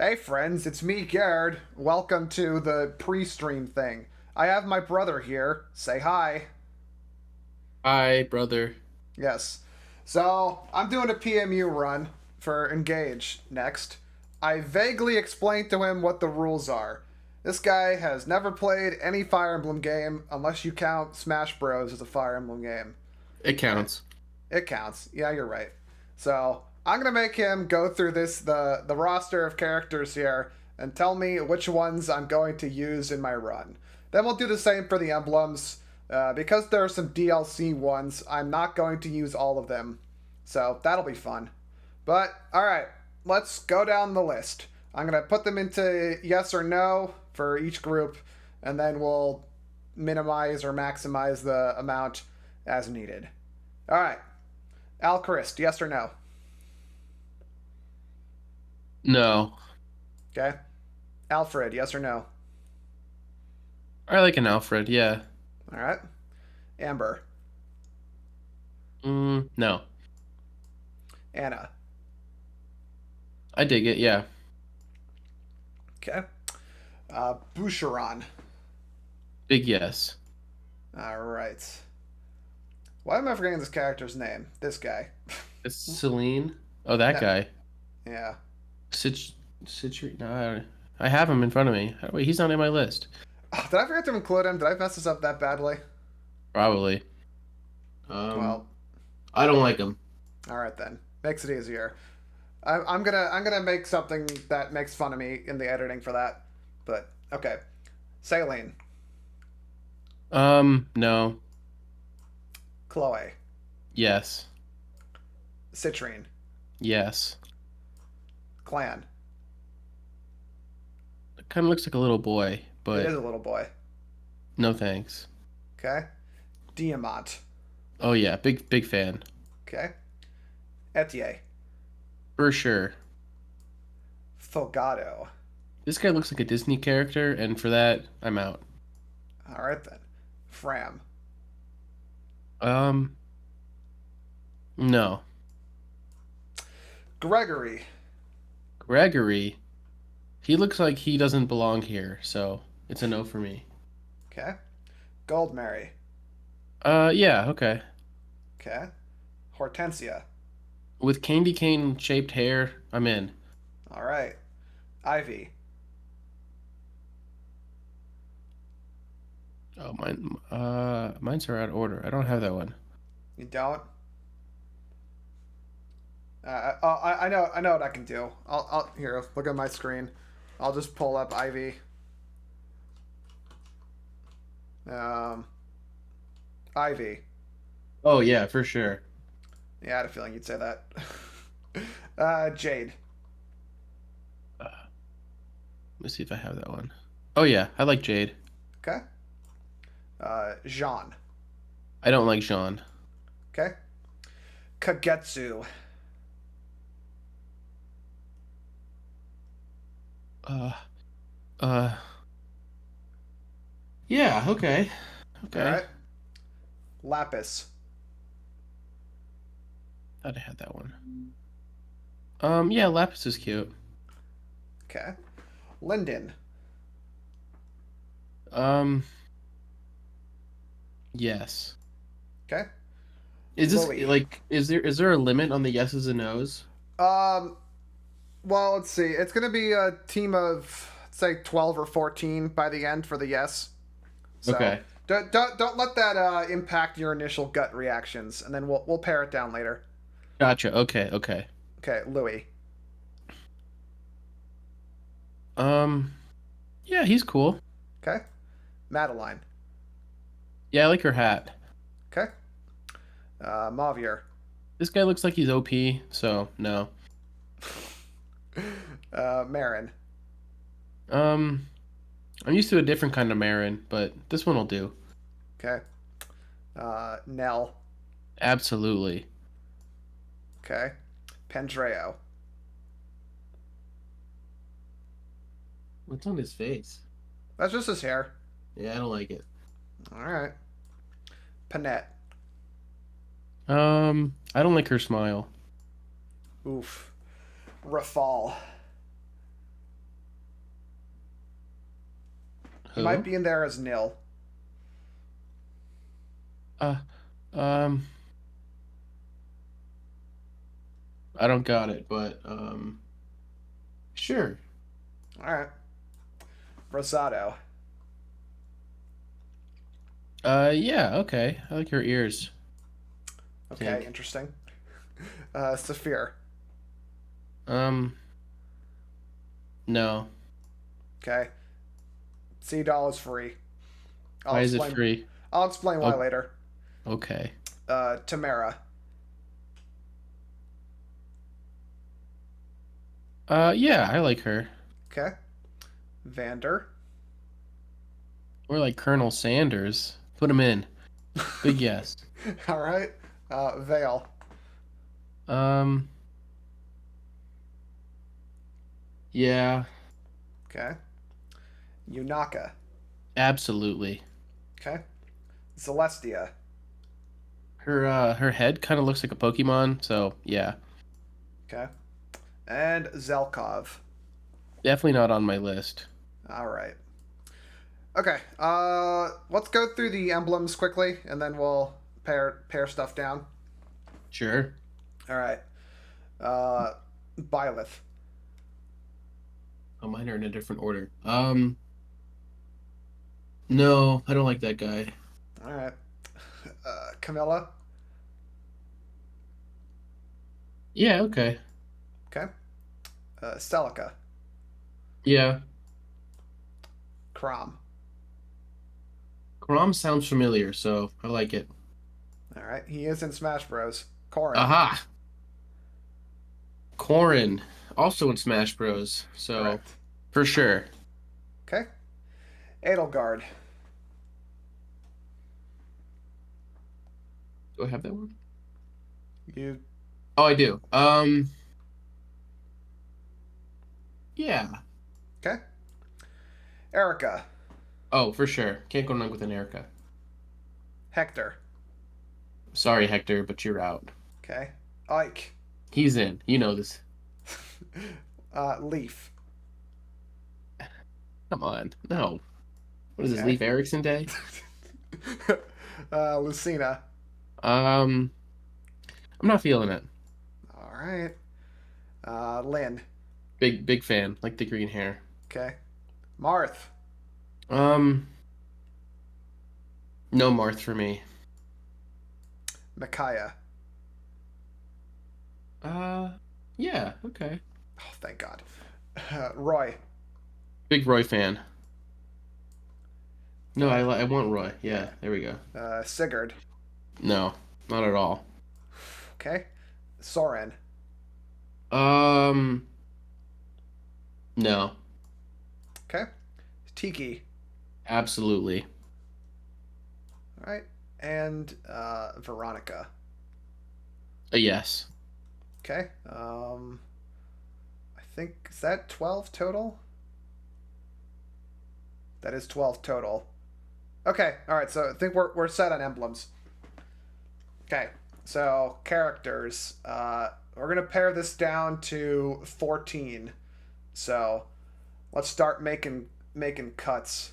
Hey friends, it's me, Garrett. Welcome to the pre-stream thing. I have my brother here. Say hi. Hi, brother. Yes. So, I'm doing a PMU run for Engage next. I vaguely explained to him what the rules are. This guy has never played any Fire Emblem game unless you count Smash Bros. As a Fire Emblem game. It And counts. it counts. Yeah, you're right. So I'm gonna make him go through the roster of characters here and tell me which ones I'm going to use in my run. Then we'll do the same for the emblems. Because there are some DLC ones, I'm not going to use all of them. So that'll be fun. But alright, let's go down the list. I'm gonna put them into yes or no for each group, and then we'll minimize or maximize the amount as needed. Alright. Al Christ, yes or no? No. Okay. Alfred, yes or no? I like an Alfred, yeah. All right. Amber, No. Anna. I dig it, yeah. Okay. Boucheron. Big yes. All right. Why am I forgetting this character's name? This guy. It's Celine. Oh, that No. guy. Yeah. Cit Citri. No, I have him in front of me. Wait, he's not in my list. Oh, did I forget to include him? Did I mess this up that badly? Probably. Um, Well, I don't like him. all right then. Makes it easier. I'm gonna make something that makes fun of me in the editing for that. But okay. Saline, No. Chloe, Yes. Citrine, Yes. Clan. It kind of looks like a little boy, It but is a little boy. no thanks. Okay. Diamant. Oh yeah, big fan. Okay. Etier. For sure. Fogado. This guy looks like a Disney character, and for that, I'm out. All right then. Fram. Um, no. Gregory. Gregory, he looks like he doesn't belong here, so it's a no for me. Okay. Goldmary. Yeah, okay. Okay. Hortensia. With candy cane shaped hair, I'm in. All right. Ivy. Oh, mine's are out of order. I don't have that one. You don't? I know what I can do. I'll here. Look at my screen. I'll just pull up Ivy. Um, Ivy. Oh yeah, for sure. Yeah, I had a feeling you'd say that. Jade. Let me see if I have that one. Oh yeah, I like Jade. Okay. Jean. I don't like Jean. Okay. Kagetsu. Uh, uh, yeah, okay, All okay. right. Lapis. Thought I had that one. Yeah, Lapis is cute. Okay. Linden. Um, yes. Okay. Is this Louis. like is there a limit on the yeses and nos? Um. Well, let's see. It's gonna be a team of say 12 or 14 by the end for the yes. So Okay. don't let that impact your initial gut reactions, and then we'll pare it down later. Gotcha. Okay, okay. Okay, Louis. Um, yeah, he's cool. Okay. Madeline. Yeah, I like her hat. Okay. Mavier. This guy looks like he's OP, so no. Marin. Um, I'm used to a different kind of Marin, but this one will do. Okay. Nell. Absolutely. Okay. Pendreo. What's on his face? That's just his hair. Yeah, I don't like it. All right. Panette. I don't like her smile. Oof. Rafal. He might Who? be in there as nil. Uh, um, I don't got it, but sure. All right. Rosado. Yeah, okay. I like your ears. I Okay, think. interesting. Saphir. Um, no. Okay. Sea Doll is free. I'll Why is it explain. free? I'll explain why Oh, later. okay. Tamara. Yeah, I like her. Okay. Vander. Or like Colonel Sanders. Put him in. Big yes. All right. Vale. Um, yeah, Okay. Yunaka. absolutely. Okay. Celestia. Her head kind of looks like a Pokemon, so yeah. Okay. And Zelkov. Definitely not on my list. All right. Okay. Let's go through the emblems quickly, and then we'll pair stuff down. Sure. All right. Uh, Byleth. Oh, mine are in a different order. No, I don't like that guy. All right. Camilla. Yeah, okay. Okay. Celica. Yeah. Crom. Grom sounds familiar, so I like it. All right. He is in Smash Bros. Corrin. Aha! Corrin, also in Smash Bros. So Correct. for sure. Okay. Edelgard. Do I have that one? You. Oh, I do. Yeah. Okay. Erica. Oh, for sure. Can't go wrong with an Erica. Hector. Sorry, Hector, but you're out. Okay. Ike. He's in. You know this. Leaf. Come on. No. What is this, Okay. Leif Erikson Day? Lucina. Um, I'm not feeling it. All right. Lynn. Big fan. Like the green hair. Okay. Marth. Um, no Marth for me. Micaiah. Uh, yeah, okay. Oh, thank God. Roy. Big Roy fan. No, Uh, I want Roy. Yeah, yeah. there we go. Sigurd. No, not at all. Okay. Soren. Um, no, Okay. Tiki. absolutely. All right. And Veronica. A yes. Okay. I think is that 12 total? That is 12 total. Okay. All right. So I think we're set on emblems. Okay. So characters. We're gonna pare this down to 14. So let's start making cuts.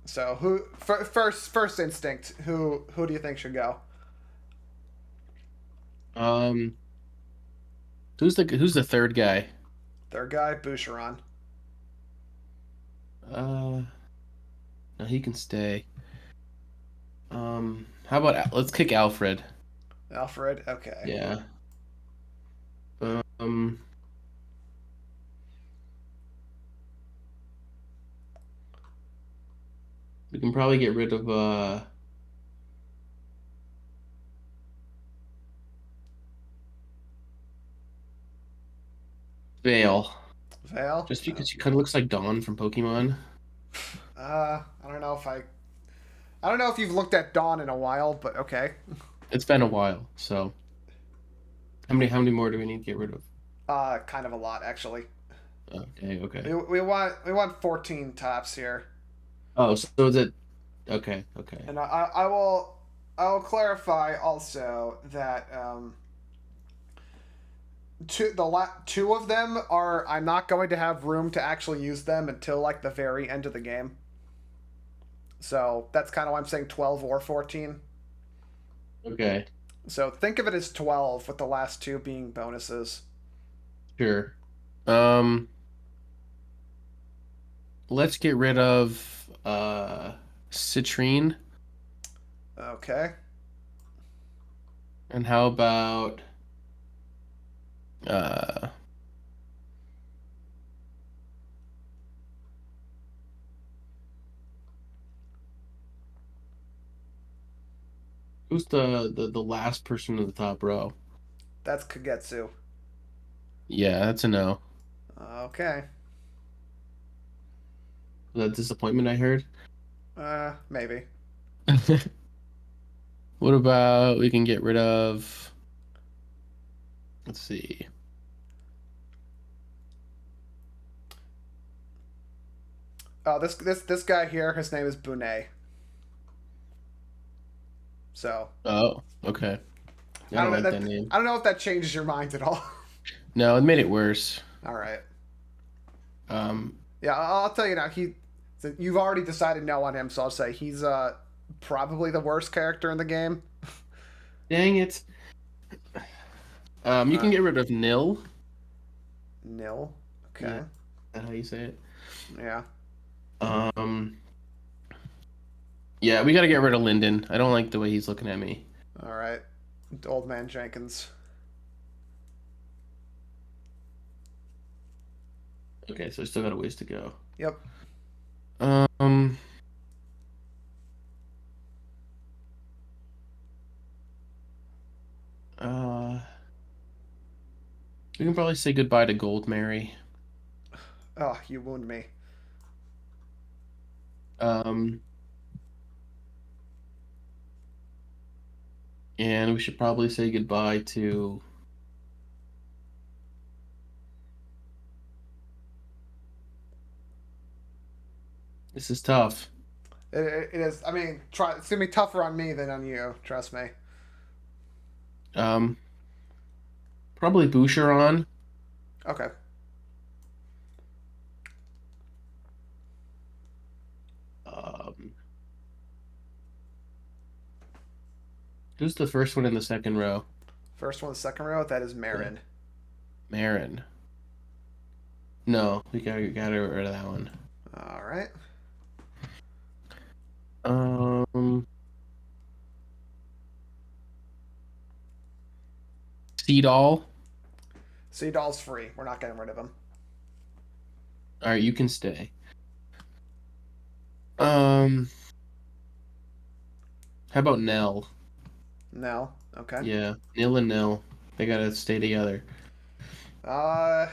So who first instinct? Who do you think should go? Um, who's the third guy? Third guy, Boucheron. Uh, no, he can stay. How about let's kick Alfred? Alfred. Okay. Yeah. Um, we can probably get rid of Vale, Vale. just because she kind of looks like Dawn from Pokemon. I don't know if I don't know if you've looked at Dawn in a while, but okay. It's been a while, so how many more do we need to get rid of? Kind of a lot actually. Okay, okay. We want 14 tops here, Oh, so is it okay, okay. and I will clarify also that two of them are I'm not going to have room to actually use them until like the very end of the game. So that's kind of why I'm saying 12 or 14. Okay, So think of it as 12 with the last two being bonuses. sure. Um, let's get rid of citrine. Okay. And how about uh who's the last person in the top row? That's Kagetsu. Yeah, that's a no. Okay. That disappointment I heard. Maybe. What about we can get rid of, let's see. Oh, this guy here, his name is Bune. So Oh, okay. I I don't don't know like that that name. I don't know if that changes your mind at all. No, it made it worse. All right. Um, Yeah, I'll tell you now. You've already decided no on him, so I'll say he's probably the worst character in the game. dang it. You Uh, can get rid of nil. Nil. Yeah, Okay. is that how you say it? Yeah. Um, yeah, we got to get rid of Lyndon. I don't like the way he's looking at me. All right. Old man Jenkins. Okay, so I still got a ways to go. Yep. Um, uh, we can probably say goodbye to Gold Mary. Oh, you wound me. Um, and we should probably say goodbye to. This is tough. It is. I mean, try. It's gonna be tougher on me than on you. Trust me. Um, probably Boucheron. Okay. Um, who's the first one in the second row? First one, second row. That is Yeah. Marin. Marin. No, we gotta get rid of that one. All right. Um, Seedall. Sea Doll's free. We're not getting rid of him. All right, you can stay. Um, how about Nell? No. Okay. Yeah, Nil and Nell. They gotta stay together. Yeah.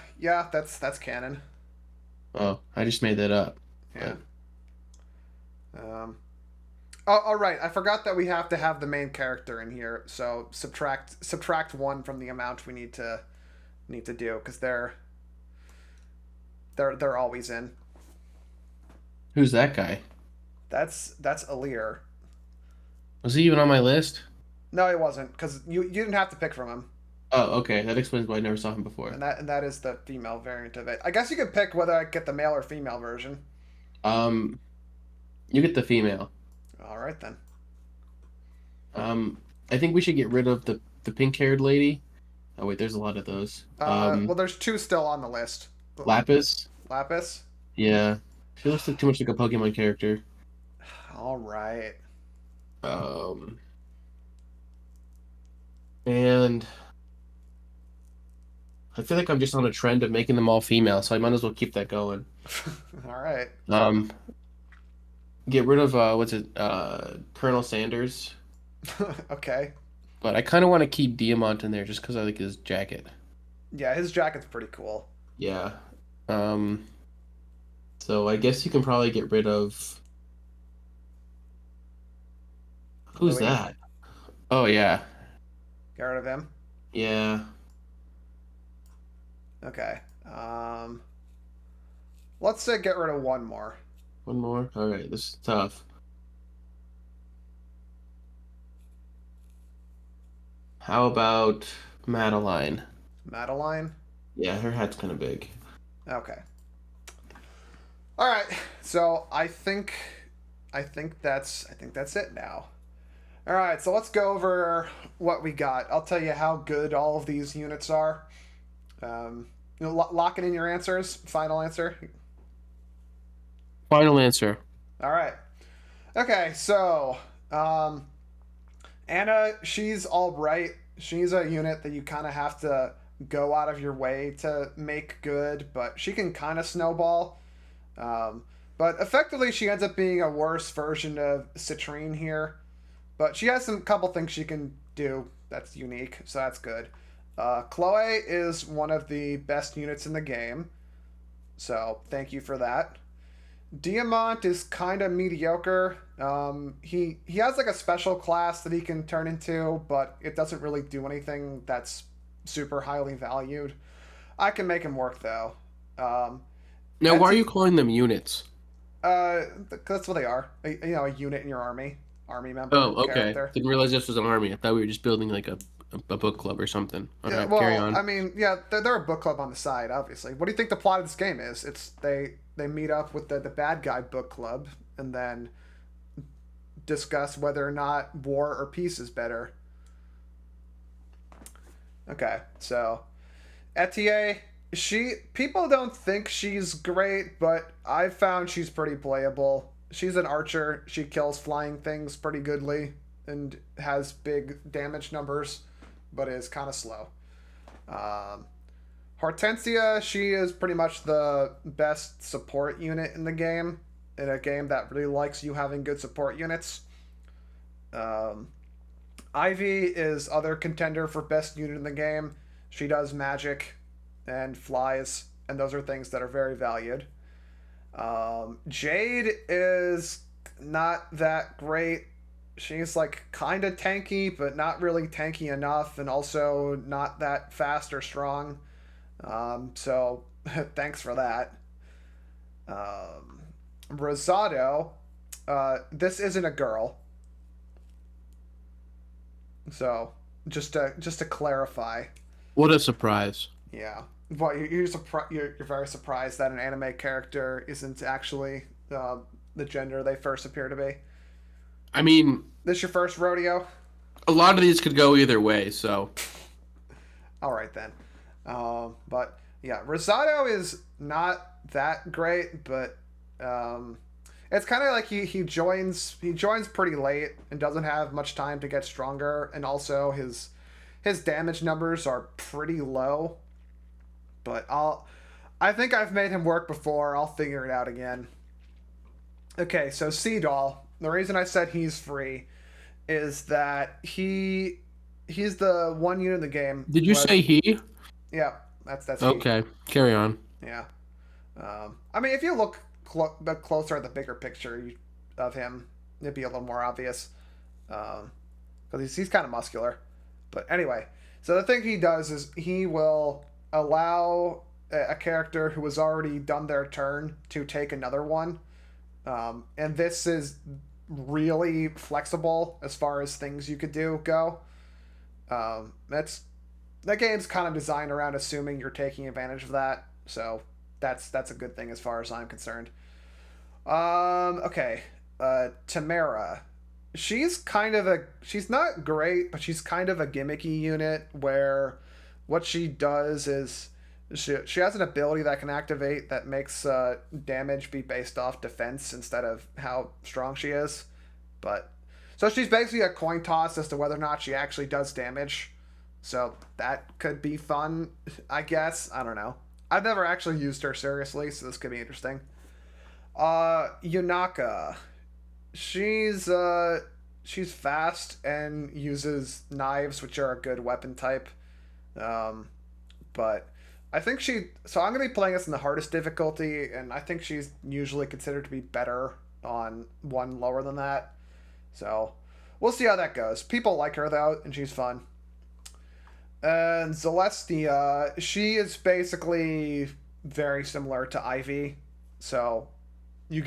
That's canon. Oh, I just made that up. Yeah. But Um. Oh, all right. I forgot that we have to have the main character in here. So subtract one from the amount we need to do because they're always in. who's that guy? That's Alir. Was he even on my list? No, it wasn't because you didn't have to pick from him, Oh, okay. That explains why I never saw him before. and that is the female variant of it. I guess you could pick whether I get the male or female version. Um, you get the female. All right then. Um, I think we should get rid of the pink-haired lady. Oh wait, there's a lot of those. Well, there's two still on the list. Lapis. Lapis. Yeah, she looks like too much like a Pokemon character. All right. Um, and I feel like I'm just on a trend of making them all female, so I might as well keep that going. All right. Um, get rid of what's it? Colonel Sanders. Okay. But I kind of want to keep Diamant in there just because I like his jacket. Yeah, his jacket's pretty cool. Yeah. Um, so I guess you can probably get rid of who's Louis, that? Oh yeah. get rid of him. Yeah. Okay. Let's say get rid of one more. One more. All right, this is tough. How about Madeline? Madeline. Yeah, her hat's kind of big. Okay. All right. So I think I think that's it now. All right, so let's go over what we got. I'll tell you how good all of these units are. Locking in your answers. Final answer. Final answer. All right. Okay, so um, Anna, she's all right. She's a unit that you kind of have to go out of your way to make good, but she can kind of snowball. Um, but effectively, she ends up being a worse version of Citrine here. But she has some couple things she can do that's unique, so that's good. Chloe is one of the best units in the game, so thank you for that. Diamant is kind of mediocre. He has like a special class that he can turn into, but it doesn't really do anything that's super highly valued. I can make him work though. Um, Now, why are Etty, you calling them units? that's what they are. A unit in your army member Oh, okay. character. Didn't realize this was an army. I thought we were just building like a book club or something. All Yeah, right, carry well, I on. mean, yeah, they're a book club on the side, obviously. What do you think the plot of this game is? It's they meet up with the bad guy book club and then discuss whether or not war or peace is better. Okay, so Etier, she people don't think she's great, but I've found she's pretty playable. She's an archer. She kills flying things pretty goodly and has big damage numbers, but is kind of slow. Um, Hortensia, she is pretty much the best support unit in the game, in a game that really likes you having good support units. Um, Ivy is other contender for best unit in the game. She does magic and flies, and those are things that are very valued. Jade is not that great. She's like kind of tanky, but not really tanky enough, and also not that fast or strong. So thanks for that. Um, Rosado, this isn't a girl, so just to clarify, What a surprise. yeah. Well, you're very surprised that an anime character isn't actually the gender they first appear to be. I mean, This your first rodeo? a lot of these could go either way, so All right then. But yeah, Rosado is not that great, but um, it's kind of like he joins pretty late and doesn't have much time to get stronger, and also his damage numbers are pretty low. But I think I've made him work before. I'll figure it out again. Okay, so Sea Doll. The reason I said he's free is that he's the one unit in the game did you who has say he? yeah, that's he. Okay, carry on. Yeah. I mean, if you look closer at the bigger picture of him, it'd be a little more obvious. Because he's kind of muscular. But anyway, so the thing he does is he will allow a character who has already done their turn to take another one. And this is really flexible as far as things you could do go. That's that game's kind of designed around assuming you're taking advantage of that. So that's a good thing as far as I'm concerned. Okay. Tamara. She's not great, but she's kind of a gimmicky unit where what she does is she has an ability that can activate that makes damage be based off defense instead of how strong she is. But so she's basically a coin toss as to whether or not she actually does damage. So that could be fun, I guess. I don't know. I've never actually used her seriously, so this could be interesting. Yunaka. She's fast and uses knives, which are a good weapon type. Um, but I think so I'm gonna be playing this in the hardest difficulty, and I think she's usually considered to be better on one lower than that. So we'll see how that goes. People like her though, and she's fun. And Celestia, she is basically very similar to Ivy. So you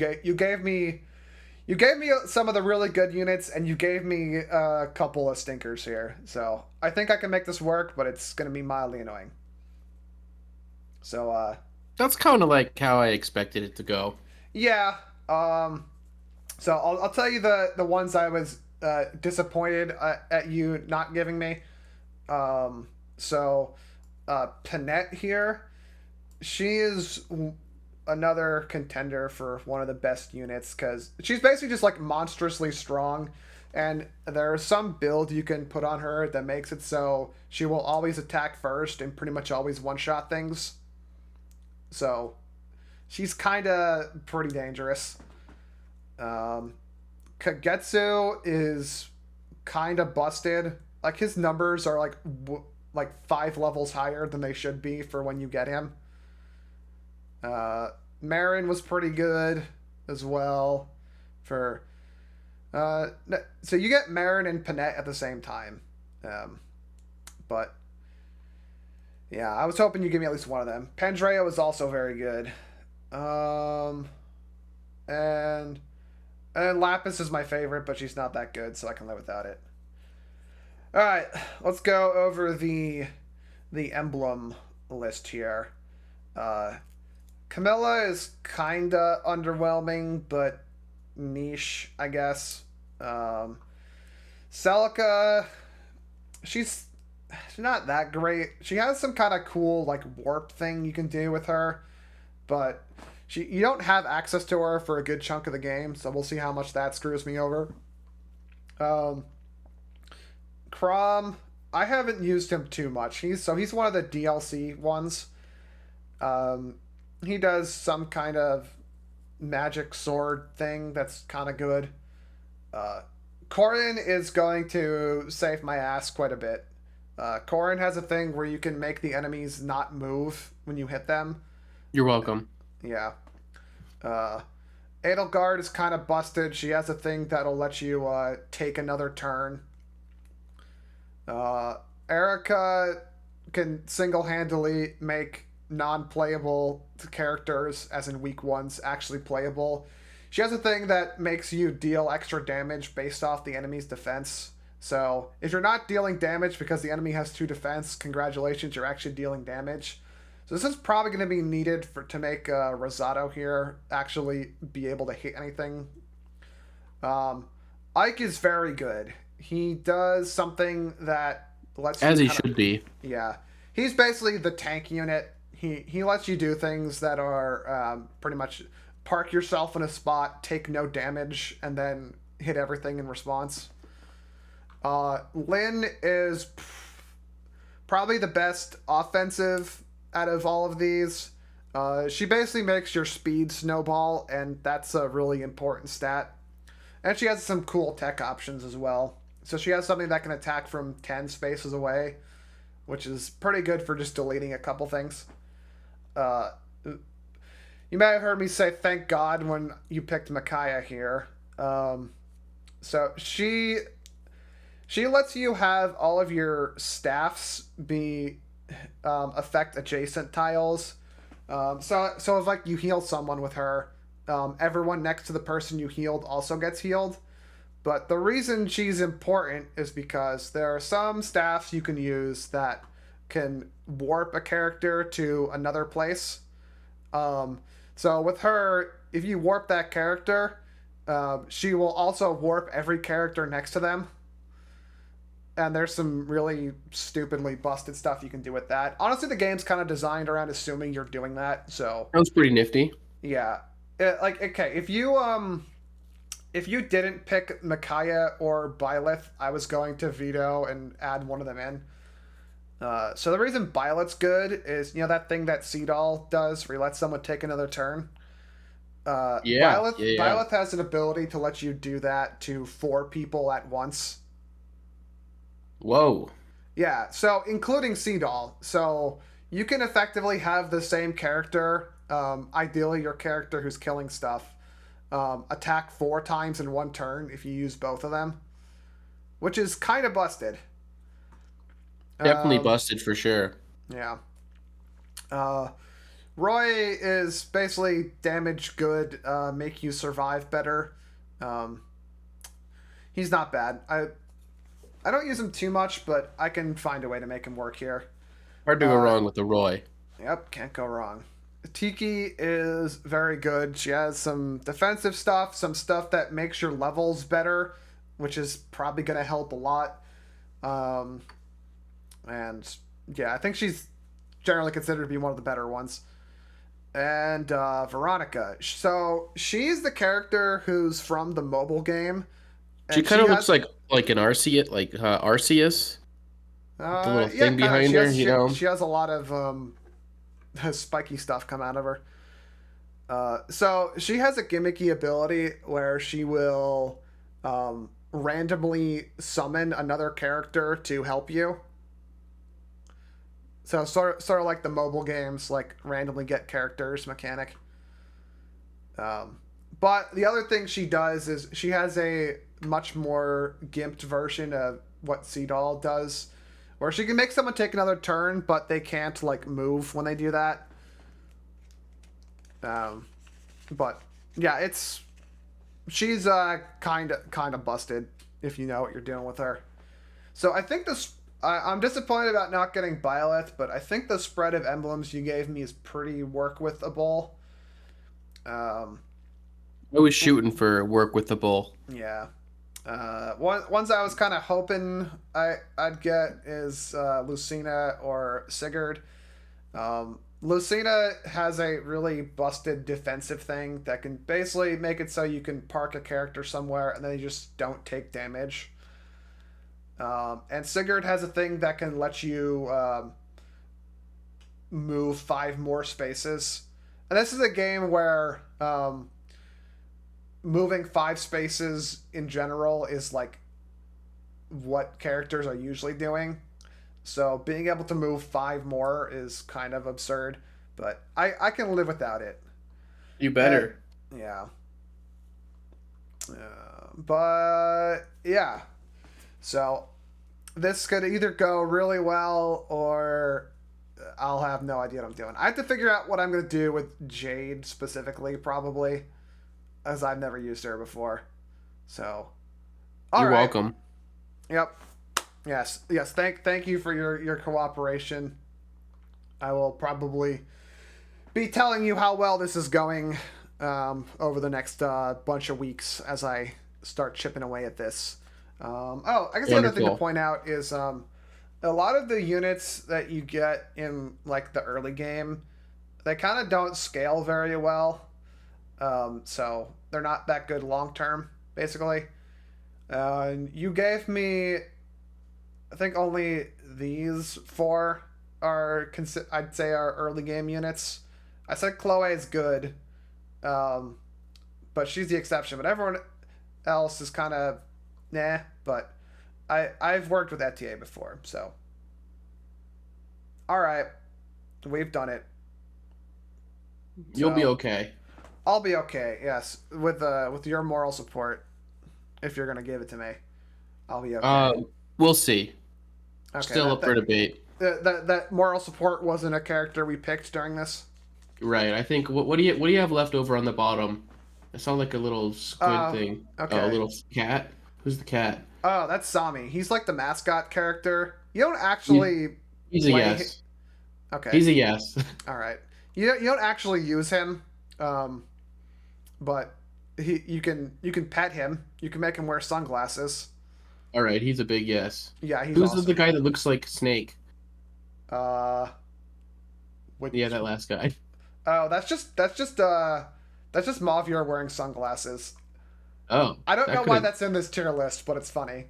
gave me some of the really good units, and you gave me a couple of stinkers here. So I think I can make this work, but it's gonna be mildly annoying. So That's kind of like how I expected it to go. yeah. So I'll tell you the ones I was disappointed at you not giving me. Um, so Panette here, she is another contender for one of the best units because she's basically just like monstrously strong. And there's some build you can put on her that makes it so she will always attack first and pretty much always one shot things. So she's kind of pretty dangerous. Um, Kagetsu is kind of busted. Like his numbers are like 5 levels higher than they should be for when you get him. Uh, Marin was pretty good as well. For so you get Marin and Panette at the same time, um, but yeah, I was hoping you give me at least one of them. Pandrea was also very good, um, and and Lapis is my favorite, but she's not that good, so I can live without it. All right, let's go over the emblem list here. Uh, Camilla is kinda underwhelming, but niche, I guess. Um, Celica, she's not that great. She has some kind of cool like warp thing you can do with her, but you don't have access to her for a good chunk of the game, so we'll see how much that screws me over. Um, Crom, I haven't used him too much. He's one of the DLC ones. Um, he does some kind of magic sword thing that's kind of good. Uh, Corin is going to save my ass quite a bit. Corin has a thing where you can make the enemies not move when you hit them. You're welcome. Yeah. Uh, Edelgard is kind of busted. She has a thing that'll let you take another turn. Uh, Erica can single handedly make non playable characters, as in weak ones, actually playable. She has a thing that makes you deal extra damage based off the enemy's defense. So if you're not dealing damage because the enemy has 2 defense, congratulations, you're actually dealing damage. So this is probably going to be needed to make Rosato here actually be able to hit anything. Ike is very good. He does something that lets As you he should be. yeah. He's basically the tank unit. He lets you do things that are pretty much park yourself in a spot, take no damage, and then hit everything in response. Lynn is probably the best offensive out of all of these. She basically makes your speed snowball, and that's a really important stat. And she has some cool tech options as well. So she has something that can attack from 10 spaces away, which is pretty good for just deleting a couple things. You may have heard me say thank God when you picked Micaiah here. So she lets you have all of your staffs be affect adjacent tiles. So if like you heal someone with her, everyone next to the person you healed also gets healed. But the reason she's important is because there are some staffs you can use that can warp a character to another place. So with her, if you warp that character, she will also warp every character next to them. And there's some really stupidly busted stuff you can do with that. Honestly, the game's kind of designed around assuming you're doing that. So That was pretty nifty. yeah, okay, if you didn't pick Micaiah or Byleth, I was going to veto and add one of them in. So the reason Byleth's good is, that thing that Seedall does where he lets someone take another turn. Byleth has an ability to let you do that to 4 people at once. Whoa. Yeah, so including Seedall. So you can effectively have the same character, ideally your character who's killing stuff, attack 4 times in 1 turn if you use both of them, which is kind of busted. Definitely busted for sure. Yeah. Roy is basically damage good, make you survive better. He's not bad. I don't use him too much, but I can find a way to make him work here. Hard to go wrong with the Roy. Yep, can't go wrong. Tiki is very good. She has some defensive stuff, some stuff that makes your levels better, which is probably going to help a lot. Um, and yeah, I think she's generally considered to be one of the better ones. And Veronica. So she's the character who's from the mobile game, She and kind she of looks has like an Arceus, like Arceus, with the little yeah, thing kind of. behind her. She has a lot of spiky stuff come out of her. So she has a gimmicky ability where she will randomly summon another character to help you. So sort of like the mobile games, like randomly get characters mechanic. Um, but the other thing she does is she has a much more gimped version of what Seadoll does, where she can make someone take another turn, but they can't like move when they do that. Um, but yeah, she's kind of busted if you know what you're doing with her. So I think this. I'm disappointed about not getting Byleth, but I think the spread of emblems you gave me is pretty work withable. Um, I was shooting for work with the bull. yeah. Ones I was kind of hoping I'd get is Lucina or Sigurd. Lucina has a really busted defensive thing that can basically make it so you can park a character somewhere and then you just don't take damage. And Sigurd has a thing that can let you move 5 more spaces. And this is a game where moving 5 spaces in general is like what characters are usually doing. So being able to move 5 more is kind of absurd, but I can live without it. You better. Yeah. But yeah. So this could either go really well or I'll have no idea what I'm doing. I have to figure out what I'm going to do with Jade specifically, probably, as I've never used her before. So, all You're right. welcome. Yep. Yes. Thank you for your cooperation. I will probably be telling you how well this is going over the next bunch of weeks as I start chipping away at this. I guess the other thing to point out is a lot of the units that you get in like the early game, they kind of don't scale very well. So they're not that good long term, basically. You gave me, I think only these 4 are I'd say are early game units. I said Chloe is good, but she's the exception. But everyone else is kind of nah. But I've worked with Etier before, so all right, we've done it. You'll be okay. I'll be okay. Yes, with your moral support, if you're gonna give it to me, I'll be okay. We'll see. Okay, Still up for debate. That moral support wasn't a character we picked during this. Right. I think what do you have left over on the bottom? It sounds like a little squid thing. Okay. Oh, a little cat. Who's the cat? Oh, that's Sami. He's like the mascot character. You don't actually. He's a yes. Okay. He's a yes. All right. You don't actually use him, but you can pet him. You can make him wear sunglasses. All right. He's a big yes. Yeah, he's Who's awesome. the guy that looks like Snake? Yeah, that last guy. Oh, that's just Mavior wearing sunglasses. Oh, I don't know why that's in this tier list, but it's funny.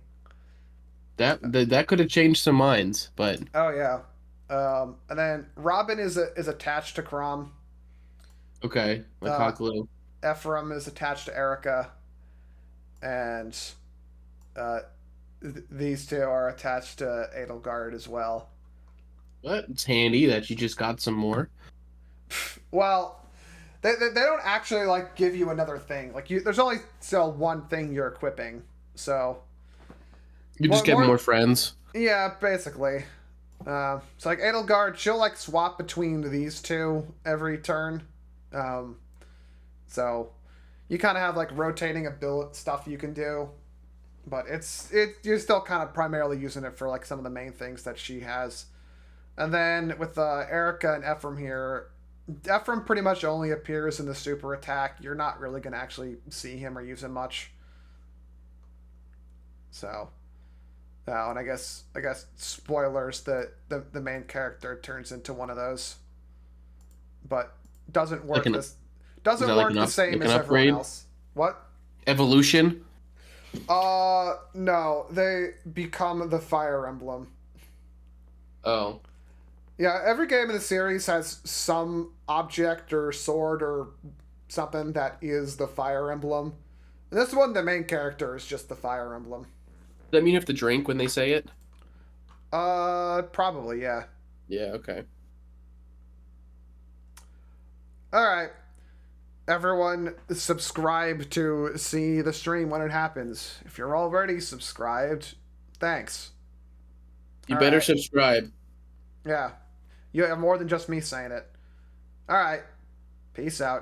That could have changed some minds, but oh yeah. And then Robin is attached to Chrom. Okay, like Cocklu. Ephraim is attached to Erica, and these 2 are attached to Edelgard as well. But it's handy that you just got some more. Well, they don't actually like give you another thing. Like there's only still one thing you're equipping, so you just get more friends. Yeah, basically. So like Edelgard, she'll like swap between these 2 every turn. So you kind of have like rotating ability stuff you can do, but you're still kind of primarily using it for like some of the main things that she has. And then with Erica and Ephraim here, Ephraim pretty much only appears in the super attack. You're not really going to actually see him or use him much. So, and I guess spoilers that the main character turns into one of those, but doesn't work Like this doesn't that like work an the up same like as an everyone upgrade? else. What? Evolution? No, they become the Fire Emblem. Oh. Yeah, every game in the series has some object or sword or something that is the Fire Emblem. And this one, the main character is just the Fire Emblem. Does that mean you have to drink when they say it? Probably, yeah. Yeah, okay. All right. Everyone subscribe to see the stream when it happens. If you're already subscribed, thanks. You All better right. subscribe. Yeah. You have more than just me saying it. All right. Peace out.